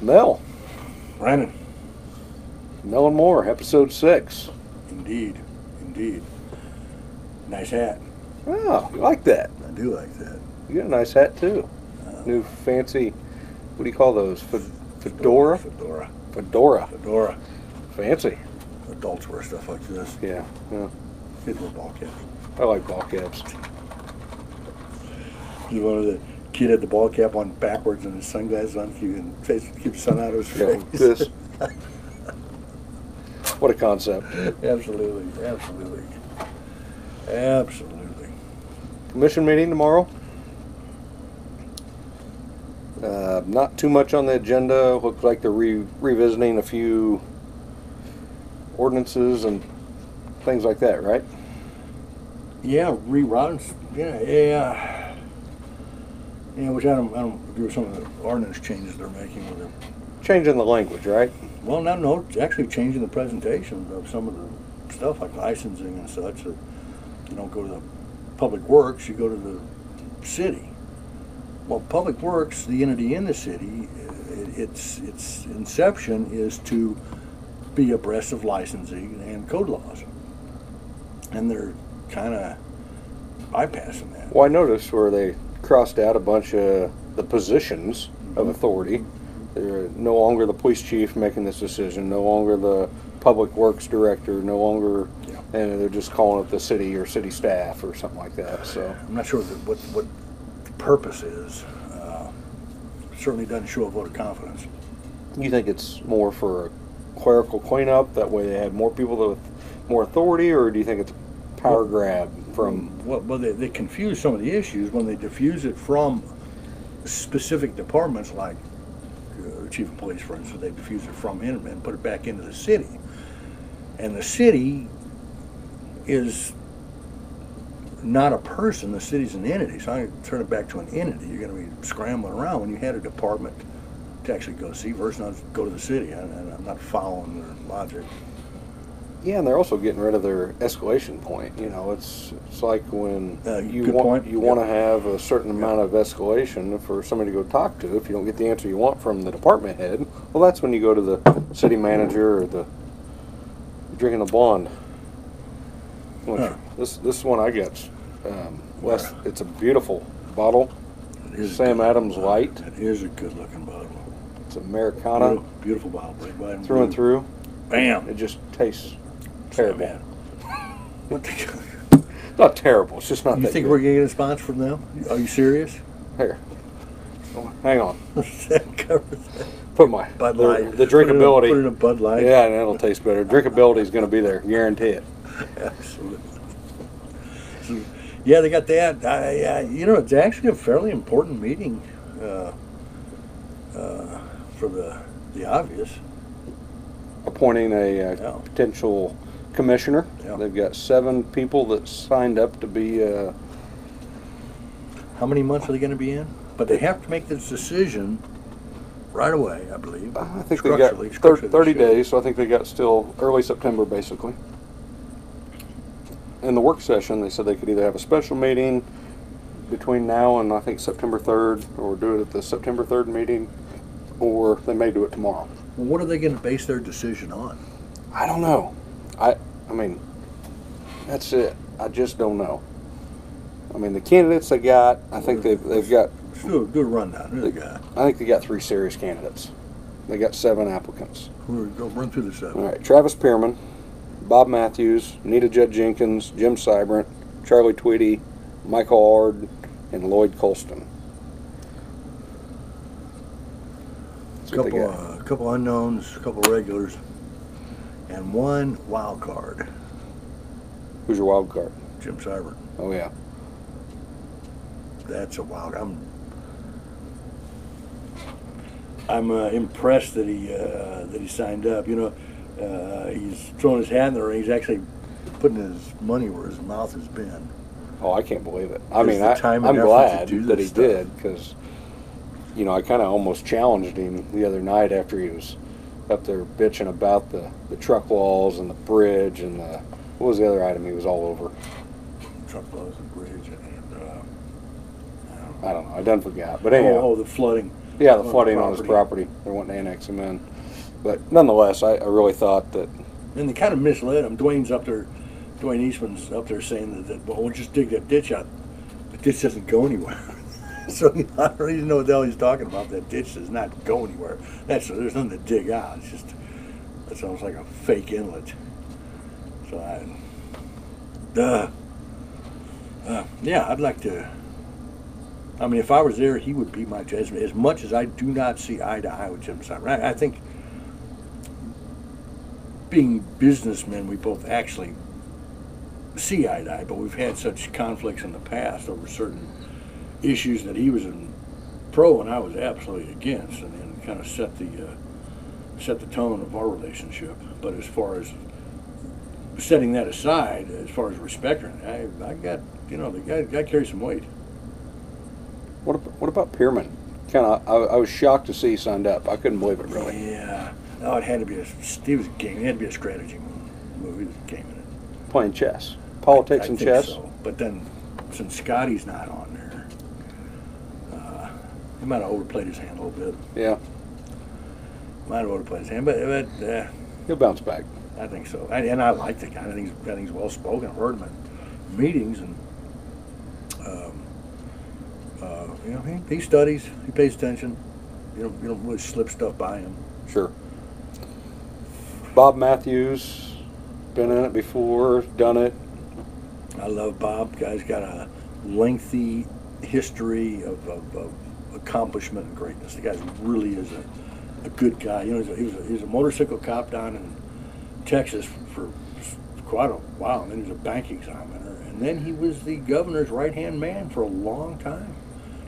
Mell. Brandon. Mell More, episode 6. Indeed. Indeed. Nice hat. Oh, you like that? I do like that. You got a nice hat, too. New fancy, what do you call those? Fedora? Fedora. Fedora. Fedora. Fancy. Adults wear stuff like this. Yeah. Kids wear ball caps. I like ball caps. You one of the kid had the ball cap on backwards and his sunglasses on, keep the sun out of his face. This. What a concept. Absolutely. Absolutely. Absolutely. Commission meeting tomorrow. Not too much on the agenda. Looks like they're revisiting a few ordinances and things like that, right? Yeah, reroutes. Yeah. Which I don't agree with some of the ordinance changes they're making with it. Changing the language, right? Well, no, it's actually changing the presentation of some of the stuff like licensing and such. That you don't go to the Public Works, you go to the city. Well, Public Works, the entity in the city, its inception is to be abreast of licensing and code laws, and they're kind of bypassing that. Well, I noticed where they crossed out a bunch of the positions of authority. They're no longer the police chief making this decision, no longer the public works director, no longer, and they're just calling it the city or city staff or something like that. So I'm not sure what the purpose is. Certainly doesn't show a vote of confidence. you think it's more for a clerical cleanup, that way they have more people with more authority, or do you think it's a power grab from... Well, they confuse some of the issues when they diffuse it from specific departments like the chief of police, for instance. They diffuse it from him and put it back into the city. And the city is not a person, the city's an entity. So I turn it back to an entity. You're going to be scrambling around when you had a department to actually go see versus not go to the city. And I'm not following their logic. Yeah, and they're also getting rid of their escalation point. You know, it's like when you want to have a certain amount of escalation for somebody to go talk to. If you don't get the answer you want from the department head, well, that's when you go to the city manager or the drinking a blonde. This one I got. It's a beautiful bottle. Sam Adams Light. It is a good looking bottle. It's Americana. Beautiful bottle. Through and through. Bam. It just tastes terrible. What the? Not terrible. It's just not. You think we're getting a sponsor from them? Are you serious? Here. Oh, hang on. Covers that. Put my Bud Light. The drinkability. Put in a Bud Light. Yeah, and that'll taste better. Drinkability is going to be there. Guarantee it. Absolutely. So, yeah, they got that. It's actually a fairly important meeting for the obvious. Appointing a potential commissioner. Yeah. They've got 7 people that signed up to be. How many months are they going to be in? But they have to make this decision right away, I believe. I think they got 30 days, so I think they got still early September, basically. In the work session, they said they could either have a special meeting between now and I think September 3rd, or do it at the September 3rd meeting, or they may do it tomorrow. Well, what are they going to base their decision on? I don't know. I mean, that's it. I just don't know. I mean, the candidates they got, I think they've got... Do a good rundown. Who they got? I think they got 3 serious candidates. They got 7 applicants. Go run through the 7. All right, Travis Pierman, Bob Matthews, Nita Judd Jenkins, Jim Seibert, Charlie Tweedy, Michael Ard, and Lloyd Colston. A couple unknowns, a couple regulars, and 1 wild card. Who's your wild card? Jim Seibert. Oh yeah. That's a wild. I'm impressed that he signed up. He's throwing his hat in the ring. He's actually putting his money where his mouth has been. Oh, I can't believe it. I mean, I'm I'm glad that he did, because, I kind of almost challenged him the other night after he was up there bitching about the truck walls and the bridge and what was the other item he was all over? Truck walls and bridge and I don't know. I done forgot. But anyhow. The flooding. Yeah, the flooding on his property. They wanted to annex him in. But nonetheless, I really thought that... And they kind of misled him. Dwayne Eastman's up there saying that well, we'll just dig that ditch out. The ditch doesn't go anywhere. So I don't even know what the hell he's talking about. That ditch does not go anywhere. There's nothing to dig out. It's almost like a fake inlet. So yeah, I'd like to. I mean, if I was there, he would be my judge. As much as I do not see eye to eye with Jim Simon, I think being businessmen, we both actually see eye to eye, but we've had such conflicts in the past over certain issues that he was in pro and I was absolutely against, and kind of set the tone of our relationship. But as far as setting that aside, as far as respecting, I got, the guy carries some weight. What about Pierman? I was shocked to see he signed up. I couldn't believe it, really. Yeah. No, it had to be he was a game. It had to be a strategy move. He was gaming it. Playing chess. Politics and chess? So. But then, since Scotty's not on there, he might have overplayed his hand a little bit. Yeah. Might have overplayed his hand, but he'll bounce back. I think so. And I like the guy. I think he's well spoken. I've heard him at meetings, and he studies. He pays attention. You don't really slip stuff by him. Sure. Bob Matthews, been in it before, done it. I love Bob. Guy's got a lengthy history of accomplishment and greatness. The guy really is a good guy. He was a motorcycle cop down in Texas for quite a while, and then he was a bank examiner, and then he was the governor's right-hand man for a long time.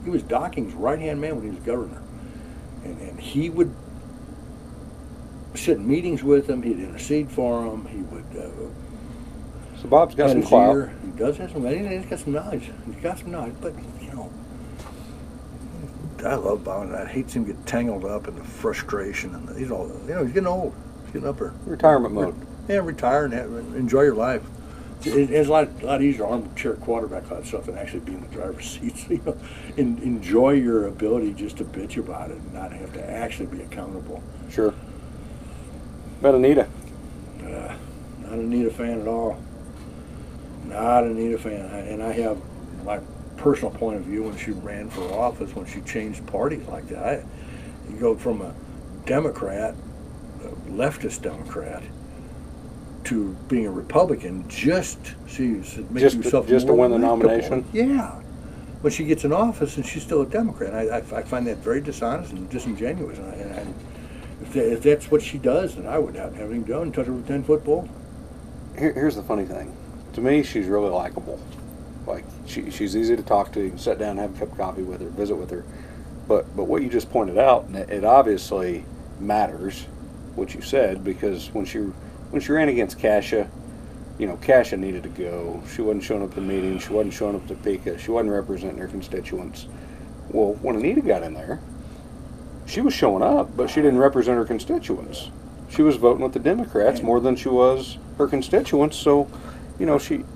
He was Docking's right-hand man when he was governor, and he would sit in meetings with him. He'd intercede for him. He would. So Bob's got some clout. He does have some. He's got some knowledge. He's got some knowledge, but I love Bob, and I hate to see him get tangled up in the frustration, and he's all. He's getting old. He's getting up there. Retirement mode. Yeah, retire and enjoy your life. It's a lot easier armchair quarterback kind of stuff than actually being in the driver's seat. So, enjoy your ability just to bitch about it and not have to actually be accountable. Sure. About Anita? Not an Anita fan at all. Not an Anita fan. And I have my personal point of view when she ran for office, when she changed parties like that. You go from a Democrat, a leftist Democrat, to being a Republican just to win the nomination. Yeah, when she gets in office and she's still a Democrat, I find that very dishonest and disingenuous. And if that's what she does, then I would not have anything done. Touch her with a 10-foot pole. Here's the funny thing. To me, she's really likable. Like she's easy to talk to. You can sit down, have a cup of coffee with her, visit with her. But what you just pointed out, and it obviously matters what you said, because when she ran against Kasia, Kasia needed to go. She wasn't showing up to meetings. She wasn't showing up to Topeka. She wasn't representing her constituents. Well, when Anita got in there, she was showing up, but she didn't represent her constituents. She was voting with the Democrats more than she was her constituents. So,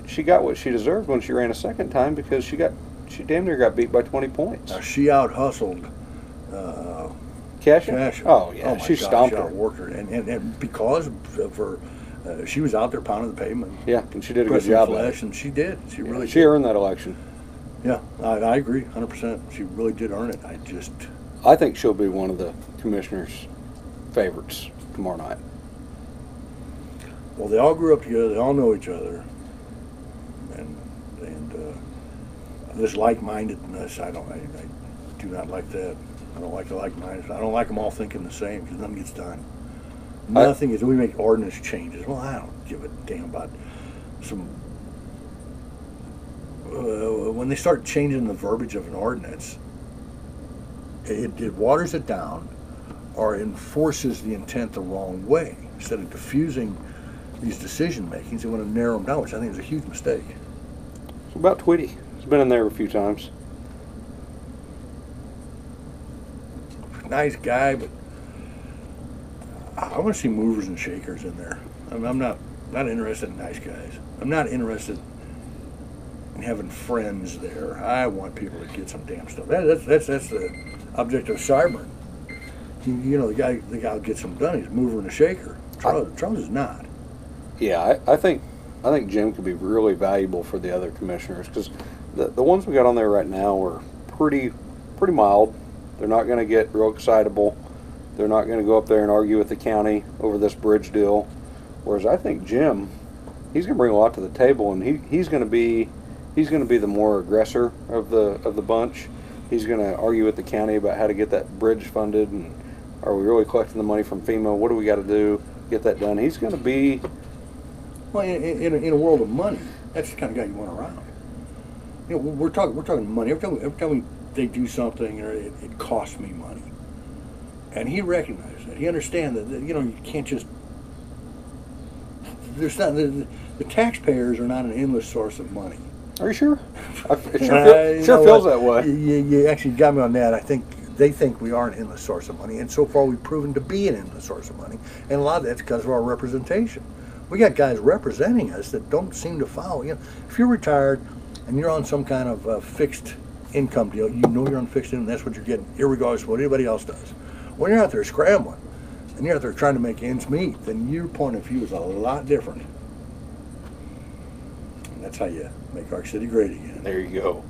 she got what she deserved when she ran a second time, because she damn near got beat by 20 points. Now, she out-hustled Kasia? Oh, yeah. She stomped her. Outworked her. And because of her, she was out there pounding the pavement. Yeah, and she did a good job. And she did. She really did. She earned that election. Yeah, I agree, 100%. She really did earn it. I think she'll be one of the commissioners' favorites tomorrow night. Well, they all grew up together. They all know each other. And this like-mindedness, I do not like that. I don't like the like-mindedness. I don't like them all thinking the same, because nothing gets done. Nothing is. We make ordinance changes. Well, I don't give a damn about some. When they start changing the verbiage of an ordinance, it waters it down, or enforces the intent the wrong way. Instead of diffusing these decision makings, they want to narrow them down, which I think is a huge mistake. What about Tweety? He's been in there a few times. Nice guy, but I want to see movers and shakers in there. I'm not interested in nice guys. I'm not interested in having friends there. I want people to get some damn stuff. That's object of cyber. The guy gets them done. He's a mover and a shaker. Charles is not. Yeah, I think Jim could be really valuable for the other commissioners, because the ones we got on there right now are pretty mild. They're not going to get real excitable. They're not going to go up there and argue with the county over this bridge deal. Whereas I think Jim, he's going to bring a lot to the table, and he's going to be the more aggressor of the bunch. He's going to argue with the county about how to get that bridge funded, and are we really collecting the money from FEMA? What do we got to do to get that done? He's going to be... Well, in a world of money, that's the kind of guy you want around. We're talking money. Every time they do something, it costs me money. And he recognized that. He understands that, you can't just... There's not... The taxpayers are not an endless source of money. Are you sure? It sure feels that way. You actually got me on that. I think they think we are an endless source of money, and so far we've proven to be an endless source of money. And a lot of that's because of our representation. We got guys representing us that don't seem to follow. If you're retired and you're on some kind of fixed income deal, you're on fixed income, that's what you're getting, irregardless of what anybody else does. When you're out there scrambling, and you're out there trying to make ends meet, then your point of view is a lot different. And that's how you make our city great again. There you go.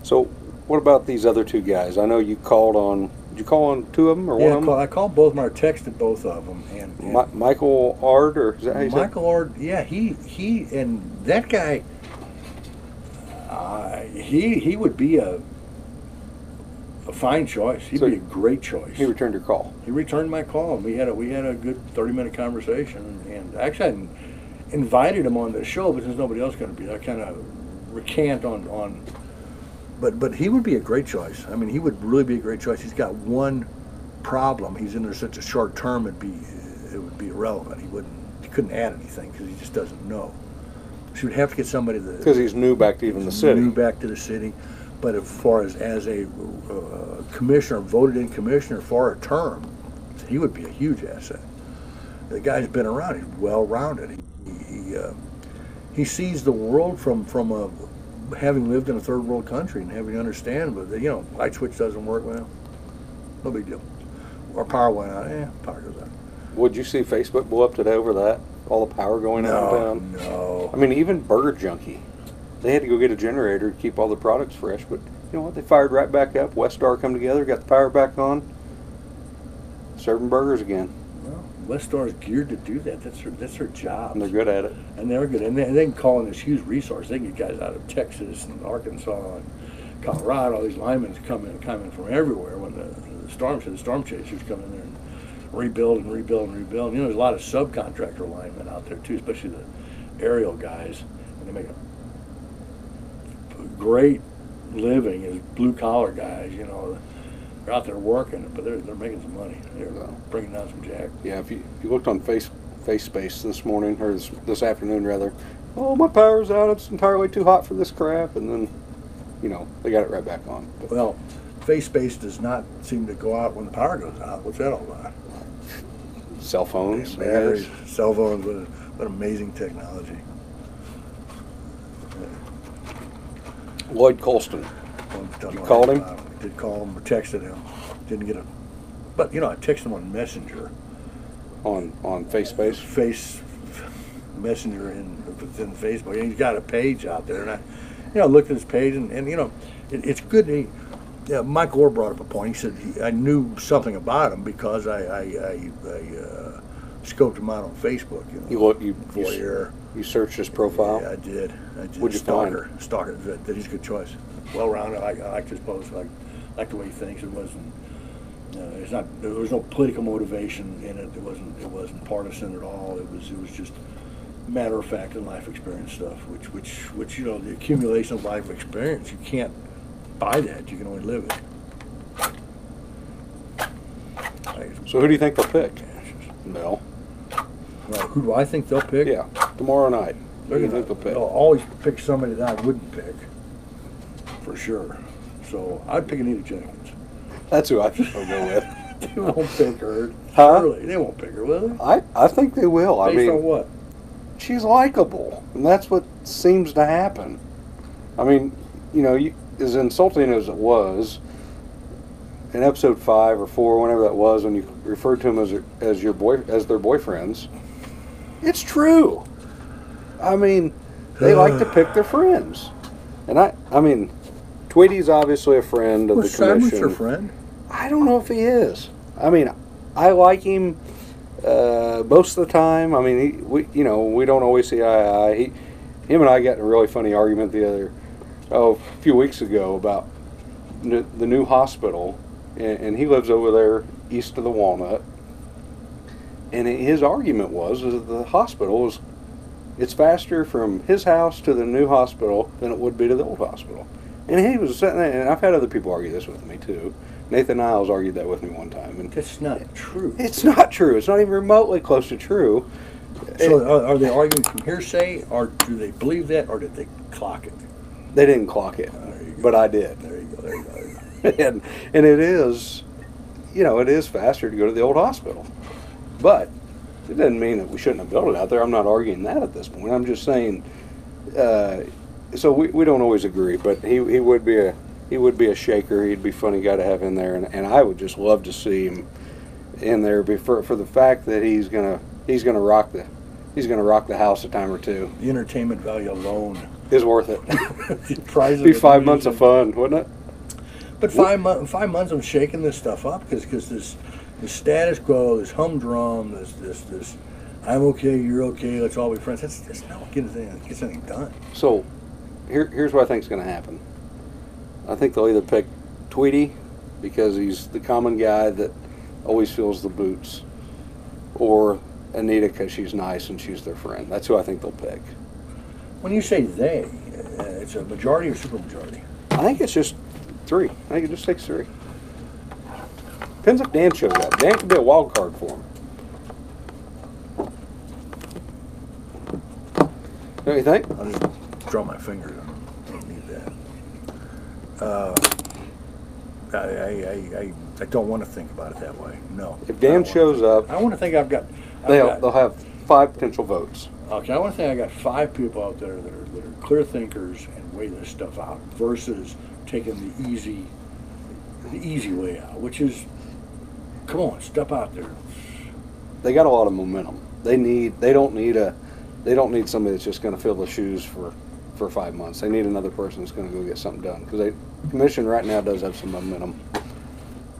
So, what about these other two guys? I know you called on... Did you call on two of them or one of them? I called both of them. I texted both of them. And Michael Ard, or is that how you say it? Michael Ard, yeah, he and that guy, he would be a fine choice. He'd be a great choice. He returned your call. He returned my call, and we had a good 30-minute conversation. And actually, I invited him on the show, but there's nobody else going to be. I kind of recant on. But he would be a great choice. I mean, he would really be a great choice. He's got one problem. He's in there such a short term, it would be irrelevant. He couldn't add anything because he just doesn't know. So you'd have to get somebody that... Because he's new back to even the city. New back to the city. But as far as a commissioner, voted-in commissioner for a term, he would be a huge asset. The guy's been around. He's well-rounded. He sees the world from having lived in a third world country and having to understand, but light switch doesn't work, well, no big deal. Our power went out, power goes out. Would you see Facebook blow up today over that? All the power going out and down? No. I mean, even Burger Junkie, they had to go get a generator to keep all the products fresh, but you know what? They fired right back up. Westar come together, got the power back on, serving burgers again. Well, Westar is geared to do that. That's their job. And they're good at it. And they're good. And they can call in this huge resource. They can get guys out of Texas and Arkansas and Colorado. All these linemen come in from everywhere when the storm chasers come in there and rebuild. There's a lot of subcontractor linemen out there too, especially the aerial guys. And they make a great living as blue collar guys. They're out there working, but they're making some money. They're bringing down some jack. Yeah, if you looked on Face Space this morning, or this afternoon rather, oh, my power's out, it's entirely too hot for this crap, and then, they got it right back on. But, well, Face Space does not seem to go out when the power goes out. What's that all about? Cell phones. Batteries, cell phones, what amazing technology. Lloyd Colston. You called him? I did call him, or texted him. Didn't get but I texted him on Messenger. On Face Messenger within Facebook. And he's got a page out there, and I looked at his page, and it's good. Michael Orr brought up a point. He said I knew something about him because I scoped him out on Facebook. You searched his profile? Yeah, I did. What'd you find? Stalker. That he's a good choice. Well-rounded. I liked his post. I like the way he thinks. It wasn't. There was no political motivation in it. It wasn't partisan at all. It was just matter of fact and life experience stuff. Which the accumulation of life experience, you can't buy that. You can only live it. So who do you think they'll pick? Mel. Well, who do I think they'll pick? Yeah, tomorrow night. Who do you think they'll pick? They'll always pick somebody that I wouldn't pick, for sure. So I'd pick Anita Jenkins. That's who I think they'll go with. They won't pick her. Huh? Surely. They won't pick her, will they? I think they will. Based on what? She's likable, and that's what seems to happen. I mean, as insulting as it was, in episode 5 or 4, whenever that was, when you referred to them as their boyfriends, it's true. I mean, they like to pick their friends, and I mean, Tweety's obviously a friend of the commission. Cyber's your friend? I don't know if he is. I mean, I like him most of the time. I mean, we don't always see eye to eye. Him and I got in a really funny argument a few weeks ago about the new hospital, and he lives over there east of the Walnut. And his argument was that the hospital it's faster from his house to the new hospital than it would be to the old hospital. And he was sitting there, and I've had other people argue this with me too. Nathan Niles argued that with me one time. And that's not true. It's not true. It's not even remotely close to true. So are they arguing from hearsay, or do they believe that, or did they clock it? They didn't clock it, but I did. There you go. and it is, it is faster to go to the old hospital. But it doesn't mean that we shouldn't have built it out there. I'm not arguing that at this point. I'm just saying, so we don't always agree, but he would be a shaker. He'd be a funny guy to have in there, and I would just love to see him in there for the fact that he's gonna rock the house a time or two. The entertainment value alone is worth it. It'd be 5 months of fun, wouldn't it? But 5 months of shaking this stuff up because this status quo, this humdrum, this I'm okay, you're okay, let's all be friends. That's not what gets anything done. So here's what I think is going to happen. I think they'll either pick Tweety because he's the common guy that always fills the boots, or Anita because she's nice and she's their friend. That's who I think they'll pick. When you say they, it's a majority or supermajority? I think it's just 3. I think it just takes 3. Depends if Dan shows up. Dan could be a wild card for him. Don't you think? I'll just draw my fingers. I don't need that. I don't want to think about it that way. No. If Dan shows up, I want to think they'll have 5 potential votes. Okay, I want to think I got 5 people out there that are clear thinkers and weigh this stuff out versus taking the easy way out, which is, come on, step out there. They got a lot of momentum. They don't need somebody that's just going to fill the shoes for 5 months. They need another person that's going to go get something done, because the commission right now does have some momentum,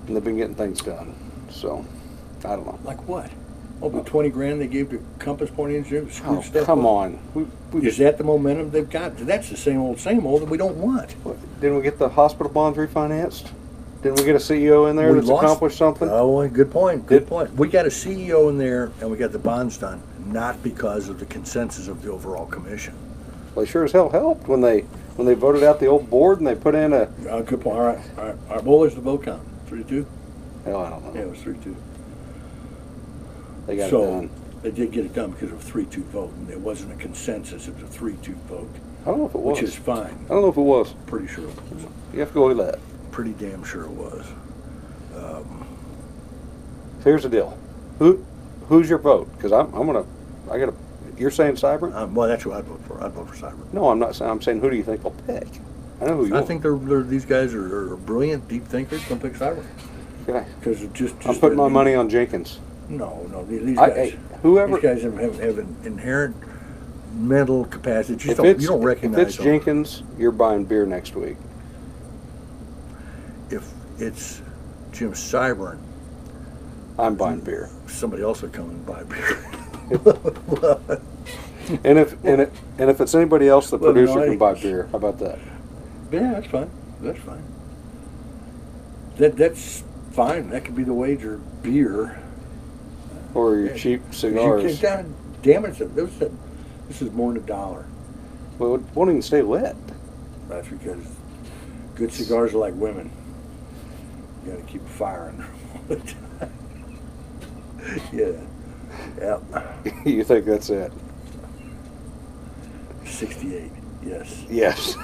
and they've been getting things done. So I don't know. Like what? Over 20 grand they gave to Compass Point Engineering to screw stuff come up? on. Is that the momentum they've got? That's the same old that we don't want. Didn't we get the hospital bonds refinanced? Didn't we get a CEO in there that's accomplished something? Oh, good point. Good point. We got a CEO in there, and we got the bonds done, not because of the consensus of the overall commission. Well, they sure as hell helped when they voted out the old board and they put in a... Good point. All right. What was the vote count? 3-2? Hell, I don't know. Yeah, it was 3-2. They got it done. They did get it done because of a 3-2 vote, and it wasn't a consensus. It was a 3-2 vote. I don't know if it was. Which is fine. I don't know if it was. Pretty sure it was. You have to go with that. Pretty damn sure it was. So here's the deal. Who's your vote? Because you're saying Cyber? Well, that's who I'd vote for. I'd vote for Cyber. No, I'm not saying. I'm saying, who do you think they'll pick? I know who you. I think these guys are brilliant, deep thinkers. Don't pick Cyber. Okay. Because it just I'm putting my money on Jenkins. No, these guys. Whoever. These guys have an inherent mental capacity. You don't recognize. If it's Jenkins, you're buying beer next week. If it's Jim Cyber, I'm buying beer. Somebody else will come and buy beer. and if it's anybody else, the producer can buy beer. How about that? Yeah, that's fine. That's fine. That's fine. That could be the wager. Beer. Or your cheap cigars. God damn it! This is more than $1. Well, it won't even stay lit. That's because good cigars are like women. You got to keep firing all the time. Yeah. Yep. You think that's it? 68. Yes. Yes.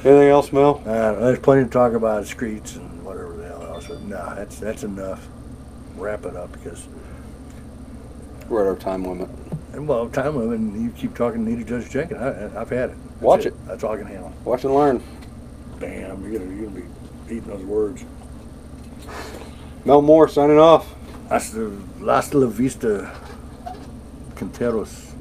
Anything else, Mel? There's plenty to talk about streets and whatever the hell else. But no, that's enough. Wrap it up because we're at our time limit. And well, time limit. And you keep talking to Anita Judge Jenkins. I've had it. Watch it. That's all I can handle. Watch and learn. Bam! You're gonna be eating those words. Mell More signing off. Hasta la vista, Quinteros.